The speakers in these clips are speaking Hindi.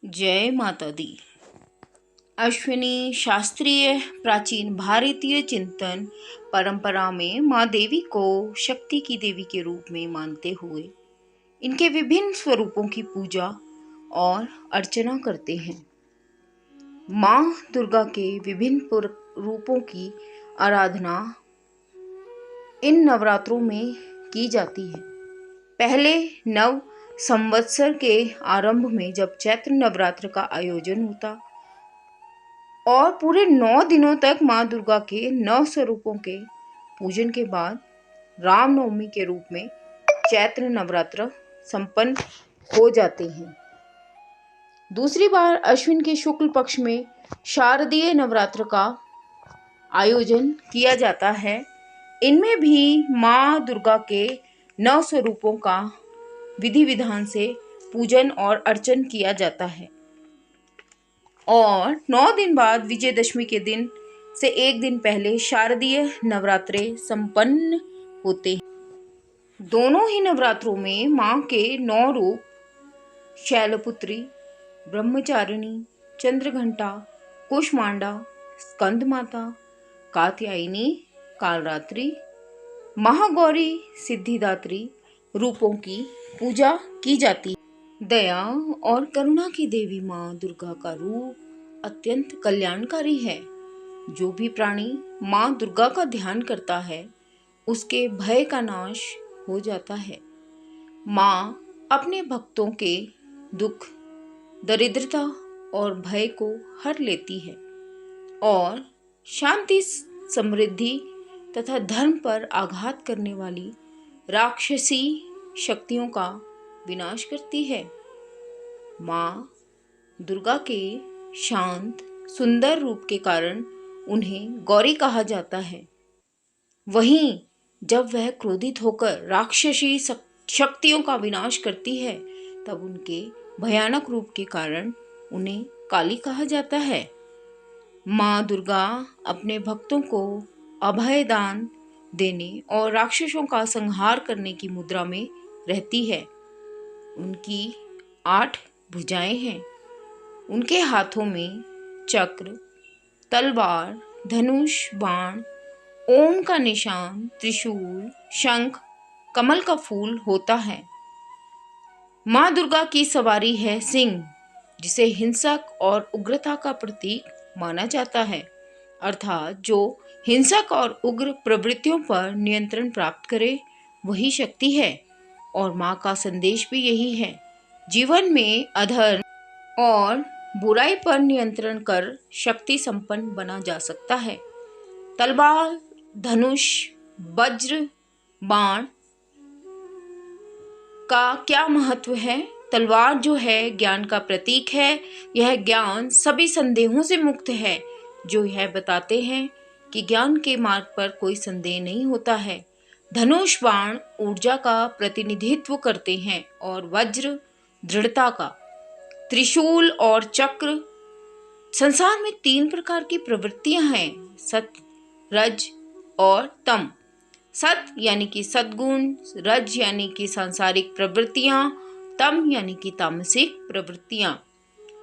जय माता दी। अश्विनी शास्त्रीय प्राचीन भारतीय चिंतन परंपरा में माँ देवी को शक्ति की देवी के रूप में मानते हुए इनके विभिन्न स्वरूपों की पूजा और अर्चना करते हैं। माँ दुर्गा के विभिन्न रूपों की आराधना इन नवरात्रों में की जाती है। पहले नव संवत्सर के आरंभ में जब चैत्र नवरात्र का आयोजन होता और पूरे 9 दिनों तक माँ दुर्गा के 9 स्वरूपों के पूजन के बाद रामनवमी के रूप में चैत्र नवरात्र संपन्न हो जाते हैं। दूसरी बार अश्विन के शुक्ल पक्ष में शारदीय नवरात्र का आयोजन किया जाता है। इनमें भी माँ दुर्गा के 9 स्वरूपों का विधि विधान से पूजन और अर्चन किया जाता है और 9 दिन बाद विजयदशमी के दिन से एक दिन पहले शारदीय नवरात्रे संपन्न होते हैं। दोनों ही नवरात्रों में माँ के 9 रूप शैलपुत्री, ब्रह्मचारिणी, चंद्रघंटा, कुष्मांडा, स्कंद माता, कात्यायनी, कालरात्रि, महागौरी, सिद्धिदात्री रूपों की पूजा की जाती है। दया और करुणा की देवी माँ दुर्गा का रूप अत्यंत कल्याणकारी है। जो भी प्राणी माँ दुर्गा का ध्यान करता है उसके भय का नाश हो जाता है। माँ अपने भक्तों के दुख, दरिद्रता और भय को हर लेती है और शांति, समृद्धि तथा धर्म पर आघात करने वाली राक्षसी शक्तियों का विनाश करती है। माँ दुर्गा के शांत सुंदर रूप के कारण उन्हें गौरी कहा जाता है। वहीं जब वह क्रोधित होकर राक्षसी शक्तियों का विनाश करती है तब उनके भयानक रूप के कारण उन्हें काली कहा जाता है। माँ दुर्गा अपने भक्तों को अभय दान देने और राक्षसों का संहार करने की मुद्रा में रहती है। उनकी 8 भुजाएं हैं। उनके हाथों में चक्र, तलवार, धनुष, बाण, ओम का निशान, त्रिशूल, शंख, कमल का फूल होता है। माँ दुर्गा की सवारी है सिंह, जिसे हिंसक और उग्रता का प्रतीक माना जाता है, अर्थात जो हिंसक और उग्र प्रवृत्तियों पर नियंत्रण प्राप्त करे वही शक्ति है। और माँ का संदेश भी यही है, जीवन में अधर्म और बुराई पर नियंत्रण कर शक्ति संपन्न बना जा सकता है। तलवार, धनुष, वज्र, बाण का क्या महत्व है? तलवार जो है ज्ञान का प्रतीक है। यह ज्ञान सभी संदेहों से मुक्त है, जो यह बताते हैं कि ज्ञान के मार्ग पर कोई संदेह नहीं होता है। धनुष बाण ऊर्जा का प्रतिनिधित्व करते हैं और वज्र दृढ़ता का। त्रिशूल और चक्र। संसार में 3 प्रकार की प्रवृत्तियां हैं, सत्य, रज और तम। सत्य यानी कि सद्गुण, रज यानी कि सांसारिक प्रवृत्तियां, तम यानी कि तामसिक प्रवृत्तियां।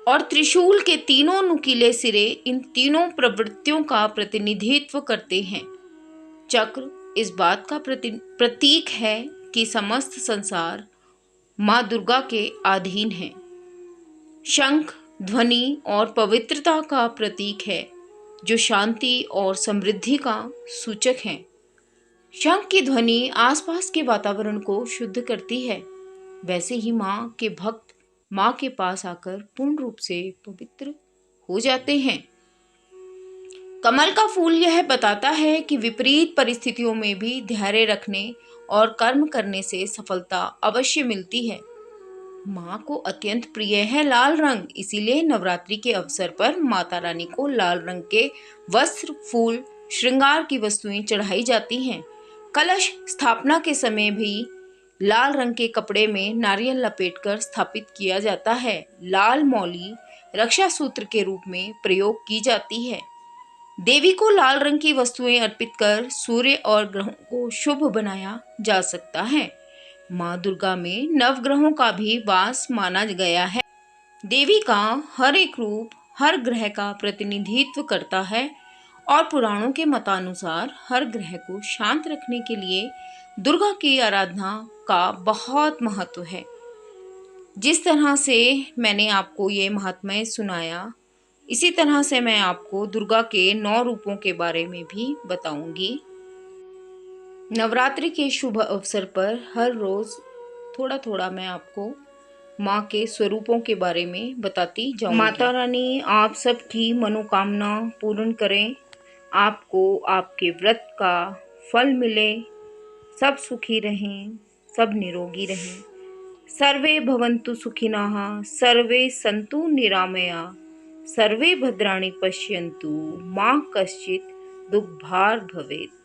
और त्रिशूल के तीनों नुकीले सिरे इन तीनों प्रवृत्तियों का प्रतिनिधित्व करते हैं। चक्र इस बात का प्रतीक है कि समस्त संसार माँ दुर्गा के अधीन है। शंख ध्वनि और पवित्रता का प्रतीक है, जो शांति और समृद्धि का सूचक है। शंख की ध्वनि आसपास के वातावरण को शुद्ध करती है। वैसे ही माँ के भक्त माँ के पास आकर पूर्ण रूप से पवित्र हो जाते हैं। कमल का फूल यह बताता है कि विपरीत परिस्थितियों में भी धैर्य रखने और कर्म करने से सफलता अवश्य मिलती है। माँ को अत्यंत प्रिय है लाल रंग, इसीलिए नवरात्रि के अवसर पर माता रानी को लाल रंग के वस्त्र, फूल, श्रृंगार की वस्तुएं चढ़ाई जाती हैं। कलश स्थापना के समय भी लाल रंग के कपड़े में नारियल लपेटकर स्थापित किया जाता है। लाल मौली रक्षा सूत्र के रूप में प्रयोग की जाती है। देवी को लाल रंग की वस्तुएं अर्पित कर सूर्य और ग्रहों को शुभ बनाया जा सकता है। माँ दुर्गा में नवग्रहों का भी वास माना गया है। देवी का हर एक रूप हर ग्रह का प्रतिनिधित्व करता है और पुराणों के मतानुसार हर ग्रह को शांत रखने के लिए दुर्गा की आराधना का बहुत महत्व है। जिस तरह से मैंने आपको ये महात्म्य सुनाया, इसी तरह से मैं आपको दुर्गा के 9 रूपों के बारे में भी बताऊंगी। नवरात्रि के शुभ अवसर पर हर रोज थोड़ा थोड़ा मैं आपको माँ के स्वरूपों के बारे में बताती जाऊंगी। माता रानी आप सबकी मनोकामना पूर्ण करें, आपको आपके व्रत का फल मिले, सब सुखी रहें, सब निरोगी रहें। सर्वे भवन्तु सुखिनः, सर्वे सन्तु निरामया, सर्वे भद्राणि पश्यन्तु, मा कश्चित् दुःखभाग् भवेत्।